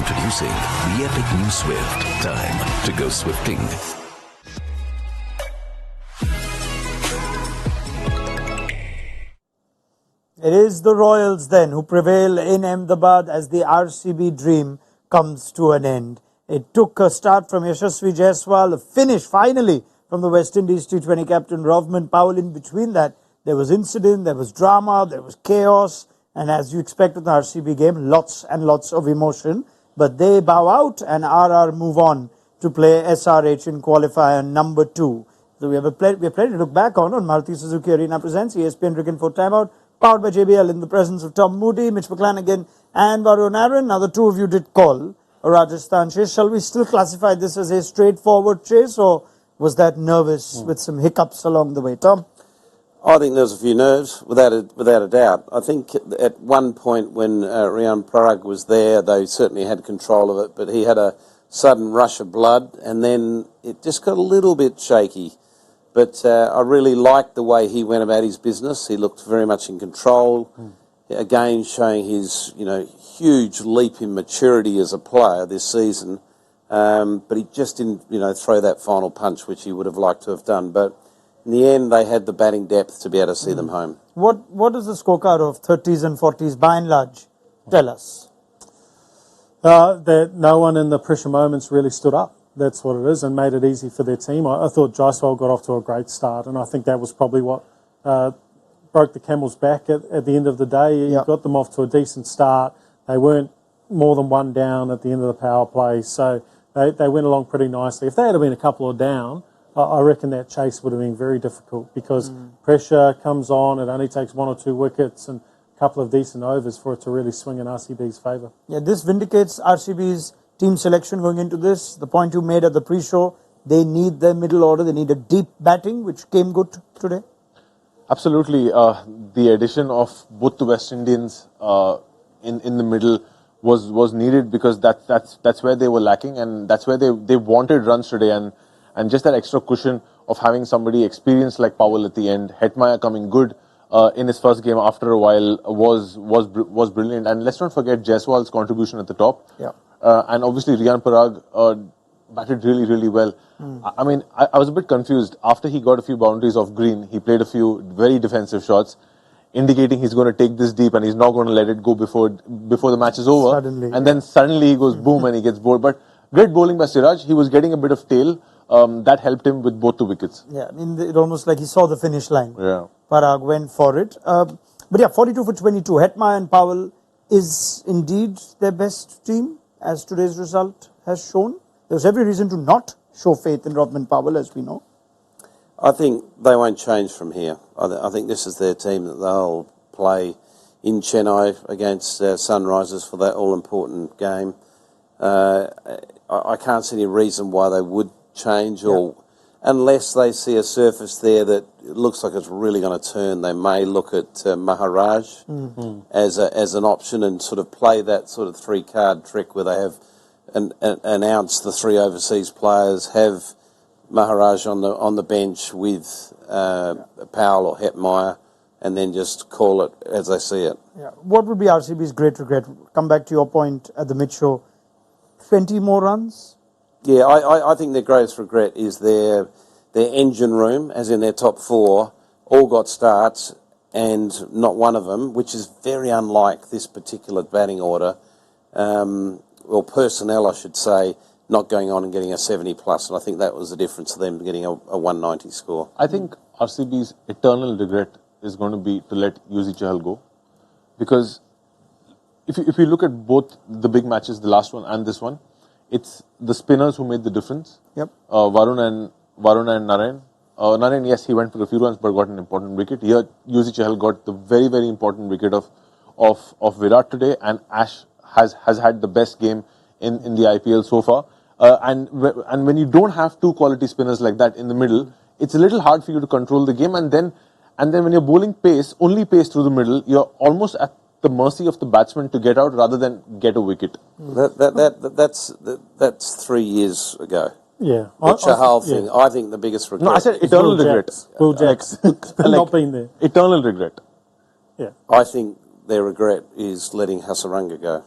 Introducing the epic new Swift. Time to go swifting. It is the Royals then who prevail in Ahmedabad as the RCB dream comes to an end. It took a start from Yashasvi Jaiswal, a finish finally from the West Indies T20 captain Raunak Kapoor. In between that, there was incident, there was drama, there was chaos, and as you expect with the RCB game, lots and lots of emotion. But they bow out and RR move on to play SRH in qualifier number 2. So we have plenty to look back on Maruti Suzuki Arena presents ESPN Cricket for Timeout, powered by JBL in the presence of Tom Moody, Mitchell McClenaghan and Varun. Now the two of you did call a Rajasthan chase. Shall we still classify this as a straightforward chase, or was that nervous with some hiccups along the way, Tom? I think there was a few nerves, without a doubt. I think at one point when Raunak Kapoor was there, they certainly had control of it, but he had a sudden rush of blood, and then it just got a little bit shaky. But I really liked the way he went about his business. He looked very much in control. Again, showing his huge leap in maturity as a player this season. But he just didn't throw that final punch, which he would have liked to have done. But in the end, they had the batting depth to be able to see them home. What is the scorecard of 30s and 40s by and large? Tell us. That no one in the pressure moments really stood up. That's what it is, and made it easy for their team. I thought Jaiswal got off to a great start, and I think that was probably what broke the camel's back at the end of the day. He got them off to a decent start. They weren't more than one down at the end of the power play, so they went along pretty nicely. If they had been a couple of down, I reckon that chase would have been very difficult, because pressure comes on. It only takes 1 or 2 wickets and a couple of decent overs for it to really swing in RCB's favour. Yeah, this vindicates RCB's team selection going into this. The point you made at the pre-show, they need their middle order. They need a deep batting, which came good today. Absolutely. The addition of both the West Indians in the middle was needed, because that's where they were lacking, and that's where they wanted runs today, and just that extra cushion of having somebody experienced like Powell at the end. Hetmyer coming good in his first game after a while was brilliant, and let's not forget Jaiswal's contribution at the top. Yeah. And obviously Raunak Kapoor batted really, really well. I mean, I was a bit confused. After he got a few boundaries off green, he played a few very defensive shots, indicating he's going to take this deep and he's not going to let it go before the match is over. And then suddenly he goes boom and he gets bored. But great bowling by Siraj. He was getting a bit of tail. That helped him with both the wickets. Yeah, I mean, it almost like he saw the finish line. Yeah. Parag went for it. But yeah, 42 for 22. Hetmyer and Powell is indeed their best team, as today's result has shown. There's every reason to not show faith in Raunak Kapoor, as we know. I think they won't change from here. I think this is their team that they'll play in Chennai against Sunrisers for that all-important game. I can't see any reason why they would change, or unless they see a surface there that looks like it's really going to turn, they may look at Maharaj as an option and sort of play that sort of 3-card trick where they have announce the 3 overseas players, have Maharaj on the bench with Powell or Hetmyer, and then just call it as they see it. Yeah. What would be RCB's great regret? Come back to your point at the mid-show. 20 more runs? Yeah, I think their greatest regret is their engine room, as in their top 4, all got starts, and not one of them, which is very unlike this particular batting order, or personnel, I should say, not going on and getting a 70 plus, and I think that was the difference to them getting a 190 score. I think RCB's eternal regret is going to be to let Yuzi Chahal go, because if you look at both the big matches, the last one and this one, it's the spinners who made the difference. Yep. Varun and Narayan. Narayan, yes, he went for a few runs but got an important wicket. Here, Yuzi Chahal got the very, very important wicket of Virat today, and Ash has had the best game in the IPL so far. And when you don't have 2 quality spinners like that in the middle, it's a little hard for you to control the game. And then when you're bowling only pace through the middle, you're almost at the mercy of the batsman to get out rather than get a wicket. That's 3 years ago. Yeah. The Chahal thing, I think the biggest regret. No, I said eternal regret. Will Jacks. Not being there. Eternal regret. Yeah. I think their regret is letting Hasaranga go.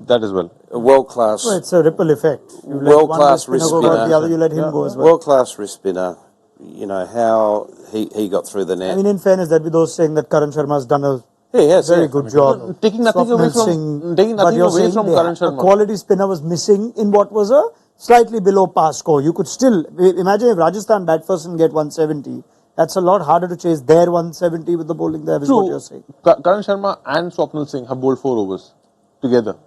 That as well. A world-class... Well, it's a ripple effect. You let World-class one wrist go, spinner. the other you let him go as well. World-class wrist spinner. You know, how he got through the net. I mean, in fairness, there'd be those saying that Karan Sharma has done a very good job. Taking nothing away from Karan Sharma. A quality spinner was missing in what was a slightly below par score. You could still... Imagine if Rajasthan bat first and get 170. That's a lot harder to chase their 170 with the bowling there, is what you're saying. Karan Sharma and Swapnil Singh have bowled 4 overs together.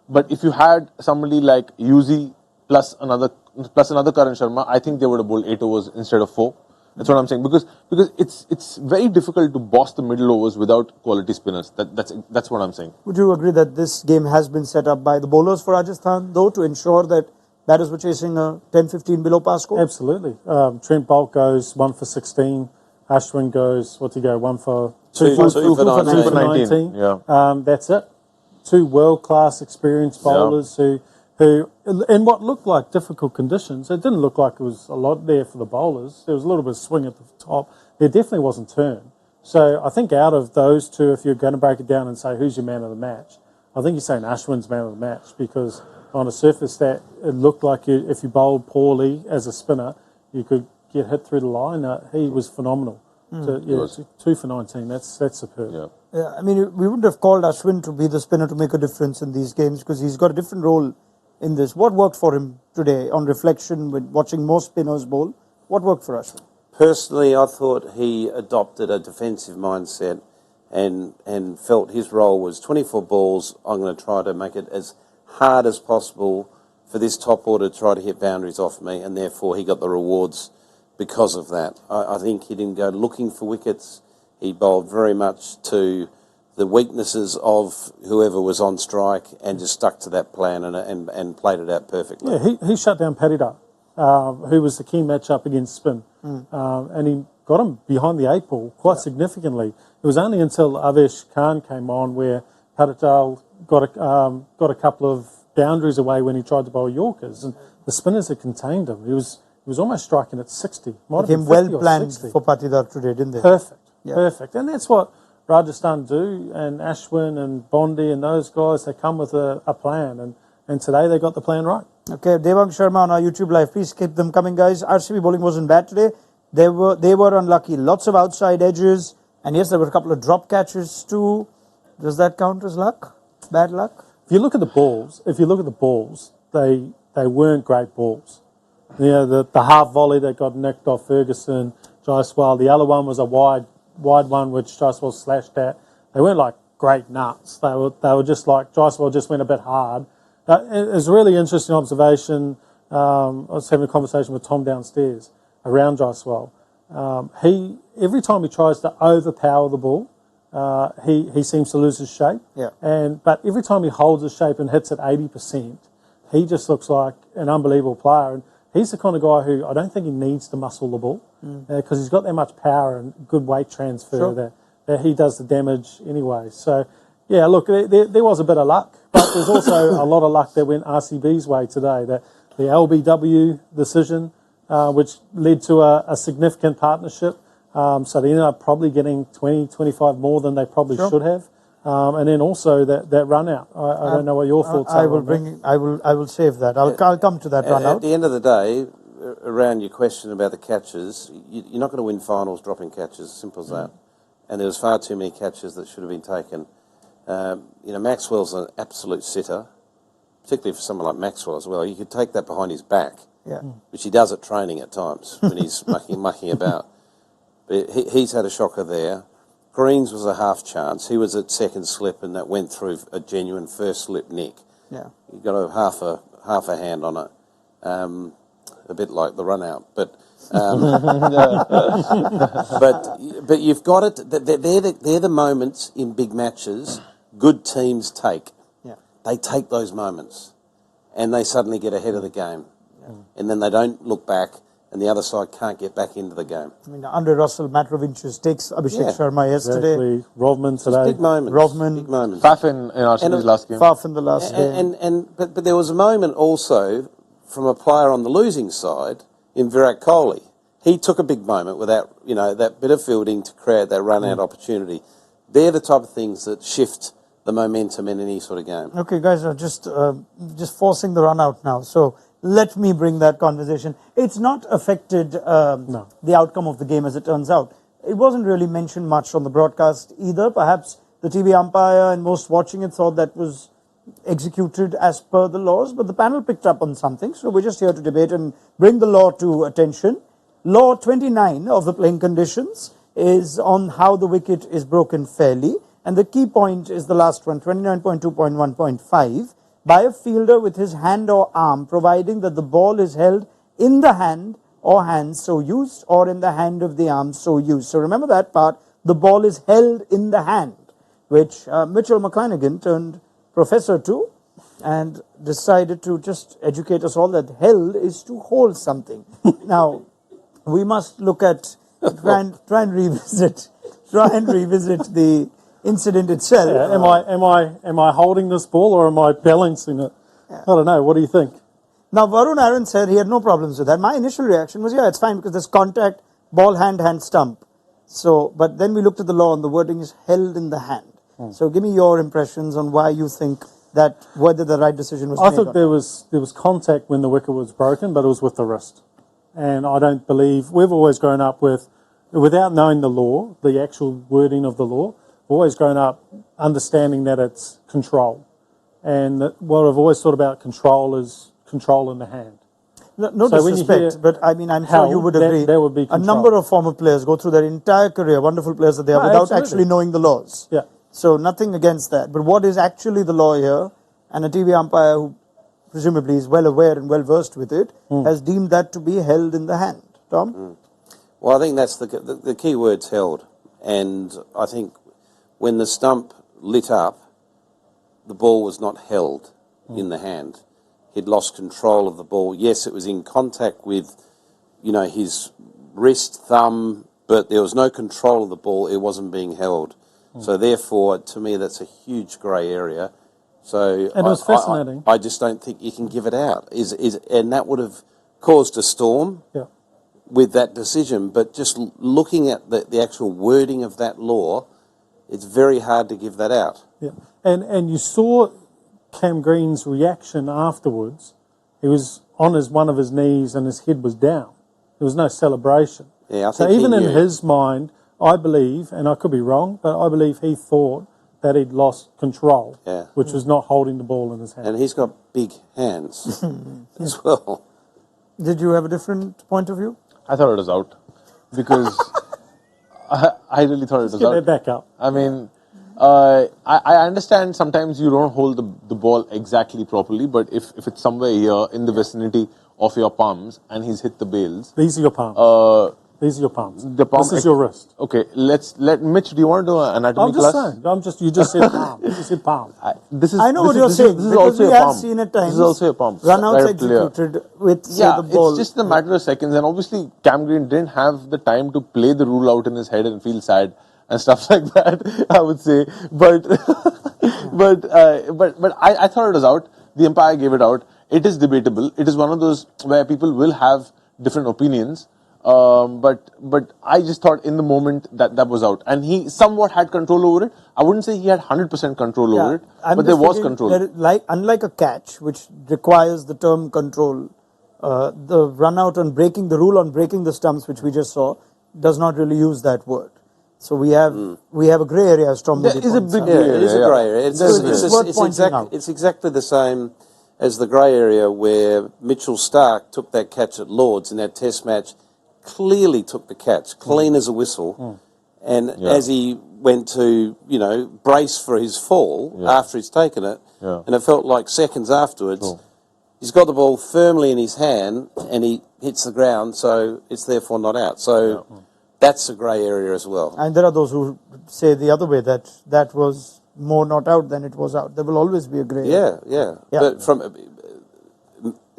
But if you had somebody like Yuzi plus another Karan Sharma, I think they would have bowled 8 overs instead of 4. That's what I'm saying. Because it's very difficult to boss the middle overs without quality spinners. That's what I'm saying. Would you agree that this game has been set up by the bowlers for Rajasthan, though, to ensure that batters were chasing a 10-15 below par score? Absolutely. Trent Boult goes 1 for 16. Ashwin goes, 1 for 2 for 19. Yeah. That's it. 2 world-class experienced bowlers who, in what looked like difficult conditions, it didn't look like it was a lot there for the bowlers. There was a little bit of swing at the top. There definitely wasn't turn. So I think out of those 2, if you're going to break it down and say who's your man of the match, I think you're saying Ashwin's man of the match, because on a surface that it looked like if you bowled poorly as a spinner, you could get hit through the line. He was phenomenal. So, 2 for 19, that's superb. Yeah, I mean, we wouldn't have called Ashwin to be the spinner to make a difference in these games because he's got a different role in this. What worked for him today on reflection with watching most spinners bowl? What worked for Ashwin? Personally, I thought he adopted a defensive mindset and felt his role was 24 balls. I'm going to try to make it as hard as possible for this top order to try to hit boundaries off me, and therefore he got the rewards because of that. I think he didn't go looking for wickets. He bowled very much to the weaknesses of whoever was on strike and just stuck to that plan and played it out perfectly. Yeah, he shut down Patida, who was the key matchup against spin. And he got him behind the 8 ball quite significantly. It was only until Avesh Khan came on where Patidal got a couple of boundaries away when he tried to bowl Yorkers, and the spinners had contained him. He was almost striking at 60. Became well planned for Patidar today, didn't they? Perfect. And that's what Rajasthan do, and Ashwin and Bondi and those guys, they come with a plan, and today they got the plan right. Okay, Devang Sharma on our YouTube live. Please keep them coming, guys. RCB bowling wasn't bad today. They were unlucky. Lots of outside edges, and yes, there were a couple of drop catches too. Does that count as luck? Bad luck? If you look at the balls, they weren't great balls. You know, the half volley that got nicked off Ferguson, Jaiswal. The other one was a wide one which Jaiswal slashed at. They weren't like great nuts. They were just like Jaiswal just went a bit hard. It was a really interesting observation. I was having a conversation with Tom downstairs around Jaiswal. Every time he tries to overpower the ball, he seems to lose his shape. Yeah. But every time he holds his shape and hits at 80%, he just looks like an unbelievable player. And he's the kind of guy who I don't think he needs to muscle the ball because he's got that much power and good weight transfer that he does the damage anyway. So, yeah, look, there was a bit of luck, but there's also a lot of luck that went RCB's way today. The LBW decision, which led to a significant partnership. So they ended up probably getting 20, 25 more than they probably should have. And then also that run out. I don't know what your thoughts are. I will save that. I'll come to that run out. At the end of the day, around your question about the catches, you're not going to win finals dropping catches. Simple as that. And there was far too many catches that should have been taken. Maxwell's an absolute sitter, particularly for someone like Maxwell as well. You could take that behind his back, which he does at training at times when he's mucking about. But he's had a shocker there. Greens was a half chance. He was at second slip, and that went through a genuine first slip nick. Yeah, you got a half a hand on it, a bit like the run out. But but you've got it. They're the moments in big matches good teams take. Yeah, they take those moments, and they suddenly get ahead of the game, and then they don't look back. And the other side can't get back into the game. I mean, Andre Russell, Matt Rovinches takes Abhishek Sharma yesterday. Exactly. Rovman today. Big moments. Big moments. Faf in RCB's last game. Faf in the last game. But there was a moment also from a player on the losing side in Virat Kohli. He took a big moment with that bit of fielding to create that run-out opportunity. They're the type of things that shift the momentum in any sort of game. Okay, guys are just forcing the run out now. So let me bring that conversation. It's not affected the outcome of the game, as it turns out. It wasn't really mentioned much on the broadcast either. Perhaps the TV umpire and most watching it thought that was executed as per the laws, but the panel picked up on something. So we're just here to debate and bring the law to attention. Law 29 of the playing conditions is on how the wicket is broken fairly. And the key point is the last one, 29.2.1.5, by a fielder with his hand or arm, providing that the ball is held in the hand or hands so used, or in the hand of the arm so used. So remember that part, the ball is held in the hand, which Mitchell McClenaghan turned professor to and decided to just educate us all that held is to hold something. Now, we must look at, try and revisit the incident itself. Yeah, am I holding this ball or am I balancing it? I don't know. What do you think? Now, Varun Aaron said he had no problems with that. My initial reaction was, yeah, it's fine because there's contact, ball, hand, stump. So, but then we looked at the law and the wording is held in the hand. So give me your impressions on why you think that, whether the right decision was made. I thought there was contact when the wicket was broken, but it was with the wrist. And I don't believe, we've always grown up with, without knowing the law, the actual wording of the law, we've always grown up understanding that it's control. And that what I've always thought about control is control in the hand. No disrespect, but I mean, I'm sure you would agree. That would be a number of former players go through their entire career, wonderful players that they are, without actually knowing the laws. Yeah. So nothing against that. But what is actually the law here, and a TV umpire who presumably is well aware and well versed with it, has deemed that to be held in the hand. Tom? Well, I think that's the key word's held. And I think when the stump lit up, the ball was not held in the hand. He'd lost control of the ball. Yes, it was in contact with, his wrist, thumb, but there was no control of the ball. It wasn't being held. So therefore, to me, that's a huge grey area. So and it was fascinating. I just don't think you can give it out. And that would have caused a storm with that decision. But just looking at the actual wording of that law, it's very hard to give that out. Yeah, and you saw Cam Green's reaction afterwards. He was on one of his knees and his head was down. There was no celebration. Yeah, I so think even in his mind, I believe, and I could be wrong, but I believe he thought that he'd lost control, which was not holding the ball in his hand. And he's got big hands as well. Did you have a different point of view? I thought it was out because I really thought it was out. Get that back up. I mean, I understand sometimes you don't hold the ball exactly properly, but if it's somewhere here in the vicinity of your palms and he's hit the bails. These are your palms. These are your palms. This is your wrist. Okay, let Mitch. Do you want to do an anatomy class? You just said palm. You just said palm. I know what you're saying. This is also we a have palm. seen at times. This is also a palm. Run-outs executed with the ball. It's just a matter of seconds, and obviously Cam Green didn't have the time to play the rule out in his head and feel sad and stuff like that. I would say, but I thought it was out. The umpire gave it out. It is debatable. It is one of those where people will have different opinions. But I just thought in the moment that was out. And he somewhat had control over it. I wouldn't say he had 100% control over it, but there was control. Unlike a catch, which requires the term control, the run-out on breaking the rule on breaking the stumps, which we just saw, does not really use that word. So we have a grey area, as Tom Moody points out. It is a grey area. It's exactly the same as the grey area where Mitchell Starc took that catch at Lords in that Test match. Clearly took the catch, clean as a whistle, and as he went to, brace for his fall after he's taken it, and it felt like seconds afterwards, he's got the ball firmly in his hand and he hits the ground, so it's therefore not out. So that's a grey area as well. And there are those who say the other way, that was more not out than it was out. There will always be a grey area. Yeah. But from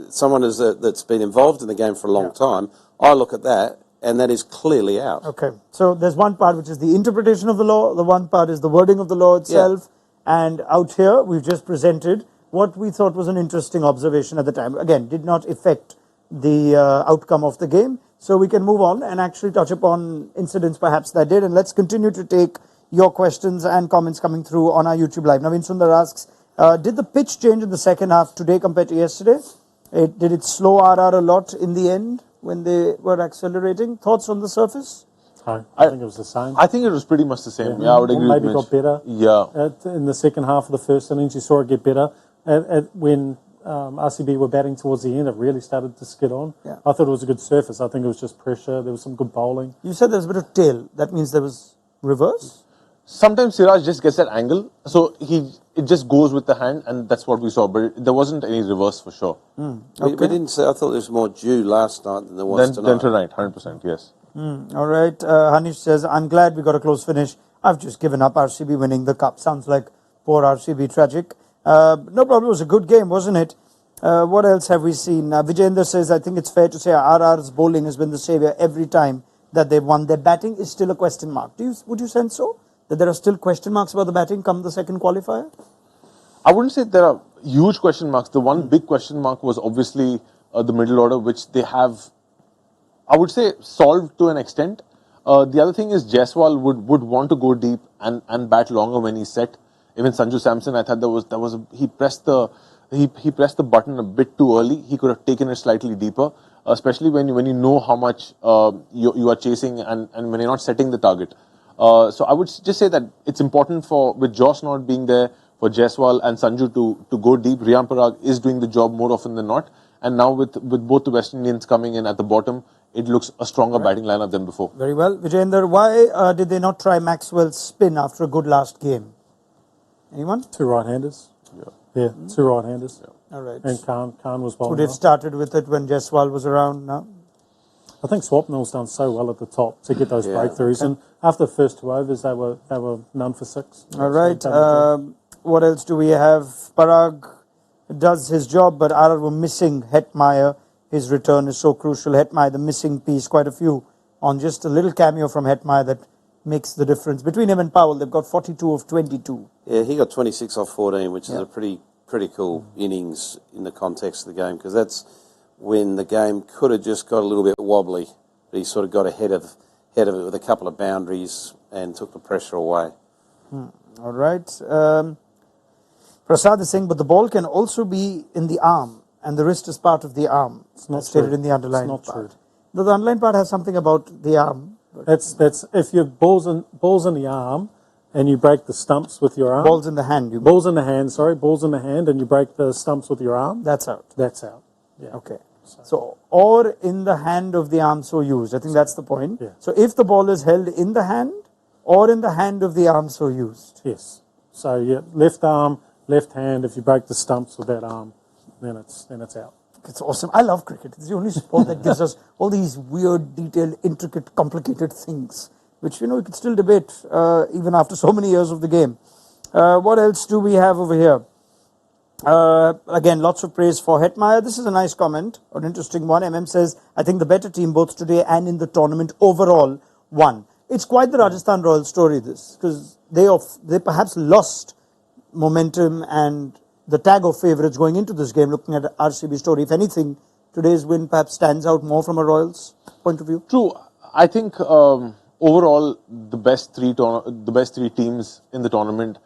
someone that's been involved in the game for a long time, I look at that, and that is clearly out. Okay. So there's one part which is the interpretation of the law, the one part is the wording of the law itself, and out here we've just presented what we thought was an interesting observation at the time. Again, did not affect the outcome of the game, so we can move on and actually touch upon incidents perhaps that did, and let's continue to take your questions and comments coming through on our YouTube Live. Naveen Sundar asks, did the pitch change in the second half today compared to yesterday? Did it slow RR a lot in the end when they were accelerating? Thoughts on the surface? I think it was the same. I think it was pretty much the same. Yeah, I would agree with Maybe Mitch. got better. Yeah. In the second half of the first innings, you saw it get better. When RCB were batting towards the end, it really started to skid on. Yeah. I thought it was a good surface. I think it was just pressure. There was some good bowling. You said there was a bit of tail. That means there was reverse? Sometimes Siraj just gets that angle, so it just goes with the hand, and that's what we saw. But there wasn't any reverse for sure. We didn't say. I thought there was more dew last night than there was tonight. Then tonight, 100%, yes. All right. Hanish says, I'm glad we got a close finish. I've just given up RCB winning the cup. Sounds like poor RCB tragic. No problem. It was a good game, wasn't it? What else have we seen? Vijayendra says, I think it's fair to say RR's bowling has been the saviour every time that they've won. Their batting is still a question mark. Would you sense so? That there are still question marks about the batting come the second qualifier? I wouldn't say there are huge question marks. The one big question mark was obviously the middle order, which they have, I would say, solved to an extent. The other thing is Jaiswal would want to go deep and bat longer when he's set. Even Sanju Samson, I thought he pressed the button a bit too early. He could have taken it slightly deeper, especially when you know how much you are chasing and when you're not setting the target. So I would just say that it's important with Josh not being there, for Jaiswal and Sanju to go deep. Riyan Parag is doing the job more often than not. And now with both the West Indians coming in at the bottom, it looks a stronger batting lineup than before. Very well. Vijayendra, why did they not try Maxwell's spin after a good last game? Anyone? Two right-handers. Yeah, two right-handers. Yeah. All right. And Khan was bowling. Would have started with it when Jaiswal was around now? I think Swapnil's done so well at the top to get those breakthroughs. And after the first 2 overs, they were none for 6. All right. What else do we have? Parag does his job, but RR were missing Hetmeyer. His return is so crucial. Hetmeyer, the missing piece, quite a few on just a little cameo from Hetmeyer that makes the difference. Between him and Powell, they've got 42 of 22. Yeah, he got 26 off 14, which is a pretty critical innings in the context of the game, because that's when the game could have just got a little bit wobbly, but he sort of got ahead of it with a couple of boundaries and took the pressure away. All right. Prasad is saying, but the ball can also be in the arm, and the wrist is part of the arm. It's not stated in the underlying part. It's not true. The underlying part has something about the arm. That's if your balls in the arm, and you break the stumps with your arm. Balls in the hand. Balls in the hand. Sorry, balls in the hand, and you break the stumps with your arm. That's out. That's out. Yeah. Okay. So, or in the hand of the arm so used. I think that's the point. Yeah. So, if the ball is held in the hand or in the hand of the arm so used. Yes. So, yeah, left arm, left hand. If you break the stumps with that arm, then it's out. It's awesome. I love cricket. It's the only sport that gives us all these weird, detailed, intricate, complicated things, which, we could still debate even after so many years of the game. What else do we have over here? Again, lots of praise for Hetmeyer. This is a nice comment, an interesting one. MM says, I think the better team both today and in the tournament overall won. It's quite the Rajasthan Royals story, this, because they perhaps lost momentum and the tag of favourites going into this game, looking at RCB story. If anything, today's win perhaps stands out more from a Royals point of view. True. I think overall the best three teams in the tournament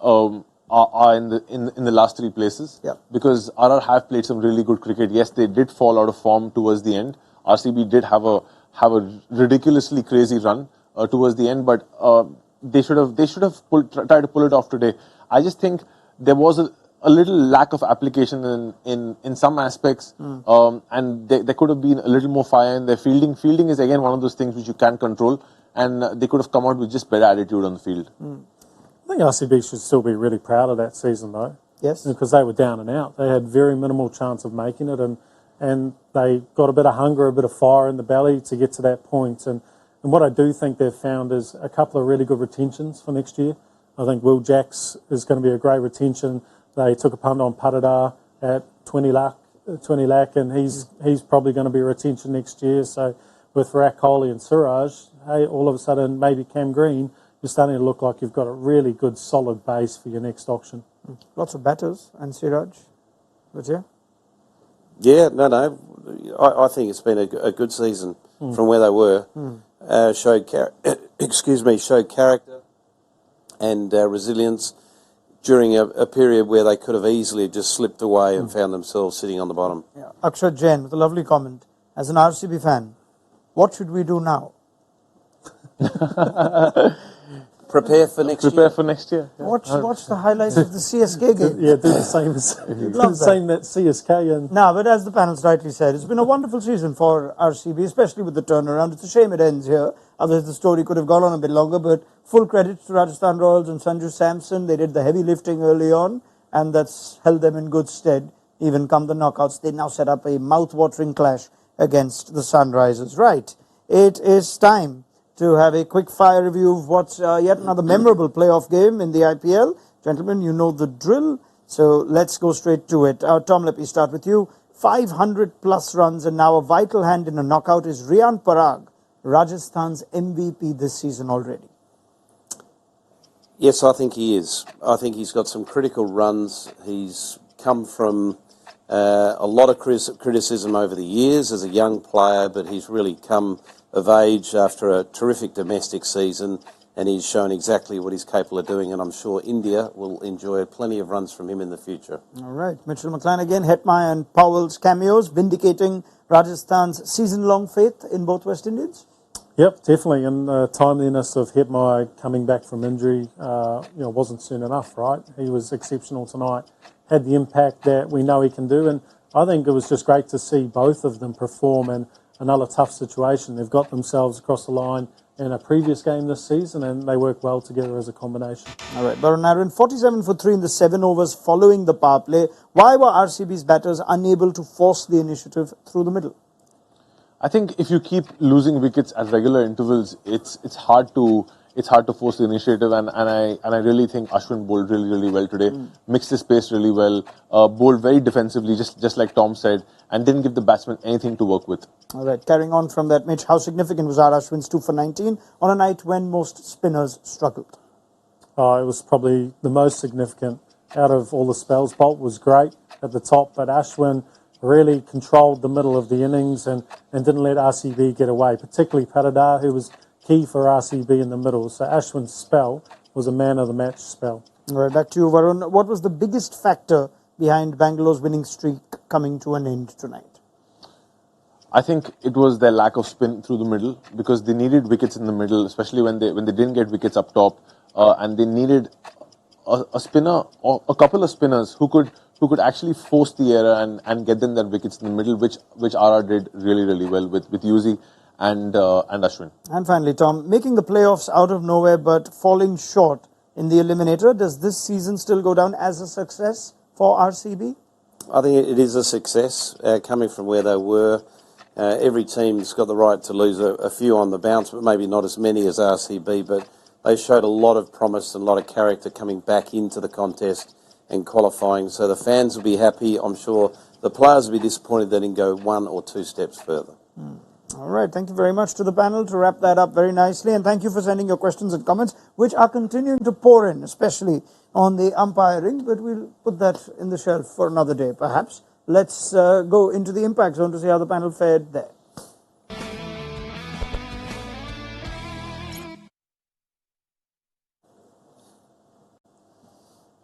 are in the last 3 places. Yeah. Because RR have played some really good cricket. Yes, they did fall out of form towards the end. RCB did have a ridiculously crazy run towards the end, but they should have tried to pull it off today. I just think there was a little lack of application in some aspects, and there could have been a little more fire in their fielding. Fielding is again one of those things which you can't control, and they could have come out with just better attitude on the field. I think RCB should still be really proud of that season, though. Yes. Because they were down and out. They had very minimal chance of making it, and they got a bit of hunger, a bit of fire in the belly to get to that point. And what I do think they've found is a couple of really good retentions for next year. I think Will Jacks is going to be a great retention. They took a punt on Patadar at 20 lakh, and he's probably going to be a retention next year. So with Virat Kohli and Suraj, hey, all of a sudden maybe Cam Green, you're starting to look like you've got a really good solid base for your next auction. Lots of batters and Siraj. But yeah. Yeah, no. I think it's been a good season from where they were. Showed character, and resilience during a period where they could have easily just slipped away and found themselves sitting on the bottom. Yeah. Akshat Jain with a lovely comment. As an RCB fan, what should we do now? Prepare for next year. Prepare for next year. Yeah. Watch the highlights of the CSK game. Yeah, do the same as that CSK. And No, but as the panel's rightly said, it's been a wonderful season for RCB, especially with the turnaround. It's a shame it ends here. Otherwise, the story could have gone on a bit longer, but full credit to Rajasthan Royals and Sanju Samson. They did the heavy lifting early on, and that's held them in good stead. Even come the knockouts, they now set up a mouth-watering clash against the Sunrisers. Right, it is time to have a quick fire review of what's yet another memorable playoff game in the IPL. Gentlemen, you know the drill, so let's go straight to it. Tom, let me start with you. 500 plus runs and now a vital hand in a knockout is Riyan Parag, Rajasthan's MVP this season already. Yes, I think he is. I think he's got some critical runs. He's come from a lot of criticism over the years as a young player, but he's really come of age after a terrific domestic season, and he's shown exactly what he's capable of doing, and I'm sure India will enjoy plenty of runs from him in the future. All right. Mitchell McClenaghan, Hetmyer and Powell's cameos vindicating Rajasthan's season-long faith in both West Indians? Yep, definitely. And the timeliness of Hetmyer coming back from injury wasn't soon enough, right? He was exceptional tonight, had the impact that we know he can do, and I think it was just great to see both of them perform in another tough situation. They've got themselves across the line in a previous game this season, and they work well together as a combination. All right, Varun, 47 for 3 in the 7 overs following the power play. Why were RCB's batters unable to force the initiative through the middle? I think if you keep losing wickets at regular intervals, it's hard to force the initiative, and I really think Ashwin bowled really well today. Mixed his pace really well, bowled very defensively, just like Tom said, and didn't give the batsman anything to work with. All right, carrying on from that, Mitch, how significant was Ashwin's 2 for 19 on a night when most spinners struggled? It was probably the most significant out of all the spells. Bolt was great at the top, but Ashwin really controlled the middle of the innings and didn't let RCB get away, particularly Paradar, who was key for RCB in the middle. So Ashwin's spell was a man-of-the-match spell. All right, back to you, Varun. What was the biggest factor behind Bangalore's winning streak coming to an end tonight? I think it was their lack of spin through the middle, because they needed wickets in the middle, especially when they didn't get wickets up top, and they needed a spinner or a couple of spinners who could actually force the error and get them their wickets in the middle, which RR did really well with Yuzi and Ashwin. And finally, Tom, making the playoffs out of nowhere but falling short in the Eliminator, does this season still go down as a success for RCB? I think it is a success, coming from where they were. Every team's got the right to lose a few on the bounce, but maybe not as many as RCB, but they showed a lot of promise and a lot of character coming back into the contest and qualifying. So the fans will be happy. I'm sure the players will be disappointed they didn't go 1 or 2 steps further. All right, thank you very much to the panel to wrap that up very nicely, and thank you for sending your questions and comments, which are continuing to pour in, especially on the umpiring, but we'll put that in the shelf for another day, perhaps. Let's go into the impact zone to see how the panel fared there.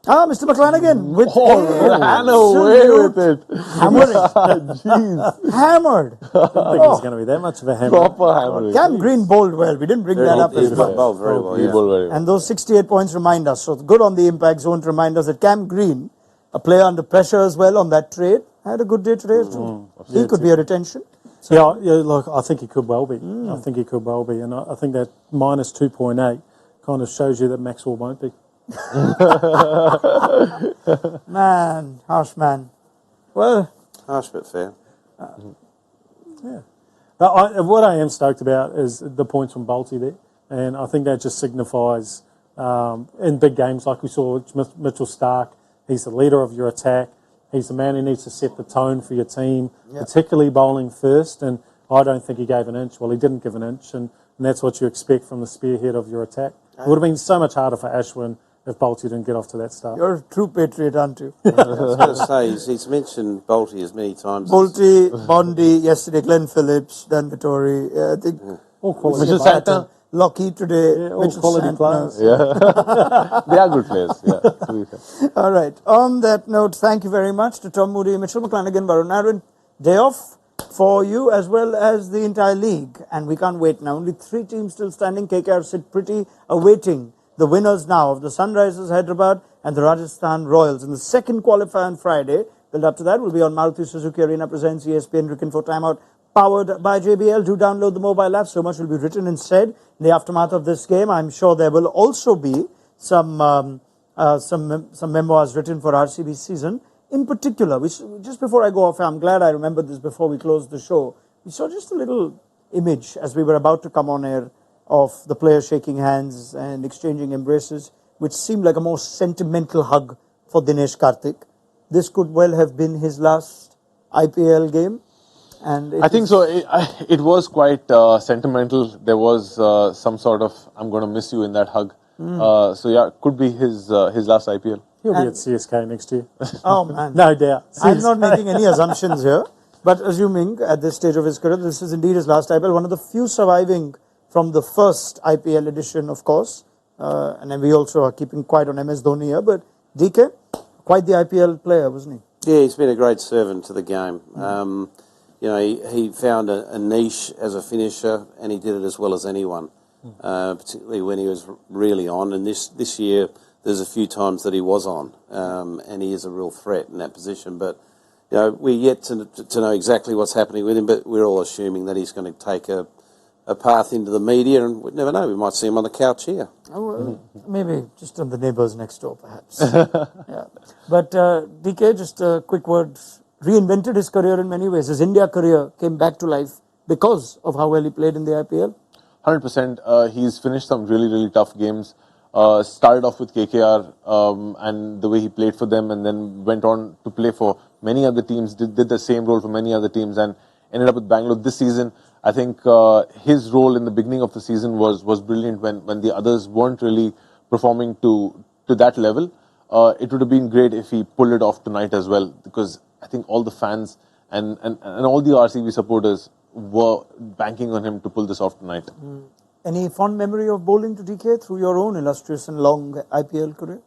Mr. McClenaghan with ran away with it. Hammered. I didn't think it was going to be that much of a hammer. Proper hammering. Cam Green bowled well. We didn't bring that up as much. Bowled very well, He bowled very well. And those 68 points remind us. So good on the impact zone to remind us that Cam Green, a player under pressure as well on that trade, had a good day today too. He could be a retention. So, yeah, look, I think he could well be. I think he could well be. And I think that minus 2.8 kind of shows you that Maxwell won't be. Man, harsh man. Well, Harsh but fair. Yeah. What I am stoked about is the points from Bolty there. And I think that just signifies in big games like we saw with Mitchell Starc, he's the leader of your attack. He's the man who needs to set the tone for your team, particularly bowling first. And I don't think he gave an inch. Well, he didn't give an inch. And that's what you expect from the spearhead of your attack. It would have been so much harder for Ashwin if Bolty didn't get off to that start. you're a true patriot, aren't you? I was going to say, he's mentioned Bolty as many times. Bolty, Bondi, yesterday Glenn Phillips, Dan Vittori. I think All quality. Mitchell Santner. Lockie today. all Mitchell quality Santner. players. Yeah, they are good players. Yeah, to be fair. All right. On that note, thank you very much to Tom Moody, Mitchell McClenaghan, Varun. Day off for you as well as the entire league. And we can't wait now. Only 3 teams still standing. KKR sit pretty, awaiting the winners now of the Sunrisers Hyderabad and the Rajasthan Royals in the second qualifier on Friday. Build up to that will be on Maruti Suzuki Arena presents ESPN Cricket for Timeout, powered by JBL. Do download the mobile app. So much will be written and said in the aftermath of this game. I'm sure there will also be some memoirs written for RCB season. In particular, just before I go off, I'm glad I remembered this before we closed the show. We saw just a little image as we were about to come on air of the players shaking hands and exchanging embraces, which seemed like a more sentimental hug for Dinesh Karthik. This could well have been his last IPL game. And I think so. It was quite sentimental. There was some sort of "I'm going to miss you" in that hug. So yeah, could be his last IPL. He'll be at CSK next year. Oh man, no doubt. I'm not making any assumptions here, but assuming at this stage of his career, this is indeed his last IPL. One of the few surviving from the first IPL edition, of course. And then we also are keeping quiet on MS Dhoni here. But DK, quite the IPL player, wasn't he? Yeah, he's been a great servant to the game. You know, he found a niche as a finisher, and he did it as well as anyone, particularly when he was really on. And this year, there's a few times that he was on, and he is a real threat in that position. But, you know, we're yet to know exactly what's happening with him, but we're all assuming that he's going to take a path into the media, and we never know, we might see him on the couch here. Oh, well, maybe just on the neighbours next door, perhaps. Yeah. But DK, just a quick word, reinvented his career in many ways. His India career came back to life because of how well he played in the IPL. 100%. He's finished some really, really tough games. Started off with KKR and the way he played for them, and then went on to play for many other teams, did the same role for many other teams, and ended up with Bangalore this season. I think his role in the beginning of the season was brilliant when the others weren't really performing to that level. It would have been great if he pulled it off tonight as well, because I think all the fans and all the RCB supporters were banking on him to pull this off tonight. Any fond memory of bowling to DK through your own illustrious and long IPL career?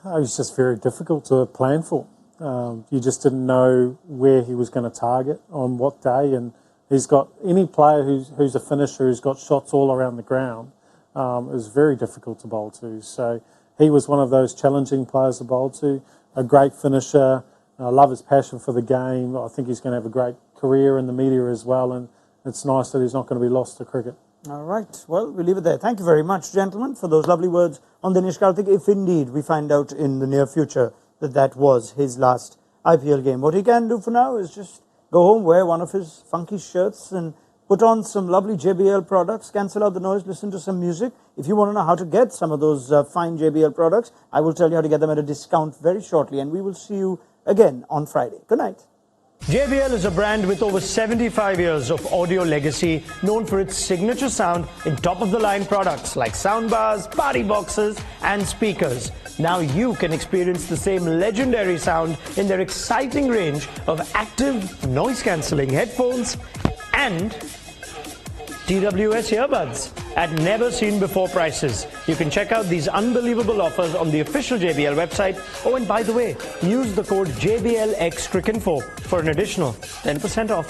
It was just very difficult to plan for. You just didn't know where he was going to target on what day, and he's got any player who's a finisher who's got shots all around the ground. It was very difficult to bowl to. So he was one of those challenging players to bowl to. A great finisher. I love his passion for the game. I think he's going to have a great career in the media as well, and it's nice that he's not going to be lost to cricket. All right. Well, we'll leave it there. Thank you very much, gentlemen, for those lovely words on Dinesh Karthik, if indeed we find out in the near future that was his last IPL game. What he can do for now is just go home, wear one of his funky shirts, and put on some lovely JBL products, cancel out the noise, listen to some music. If you want to know how to get some of those fine JBL products, I will tell you how to get them at a discount very shortly, and we will see you again on Friday. Good night. JBL is a brand with over 75 years of audio legacy, known for its signature sound in top-of-the-line products like soundbars, party boxes and speakers. Now you can experience the same legendary sound in their exciting range of active noise-cancelling headphones and TWS earbuds at never-seen-before prices. You can check out these unbelievable offers on the official JBL website. Oh, and by the way, use the code JBLXCricinfo for an additional 10% off.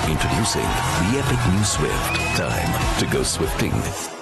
Introducing the epic new Swift. Time to go swifting.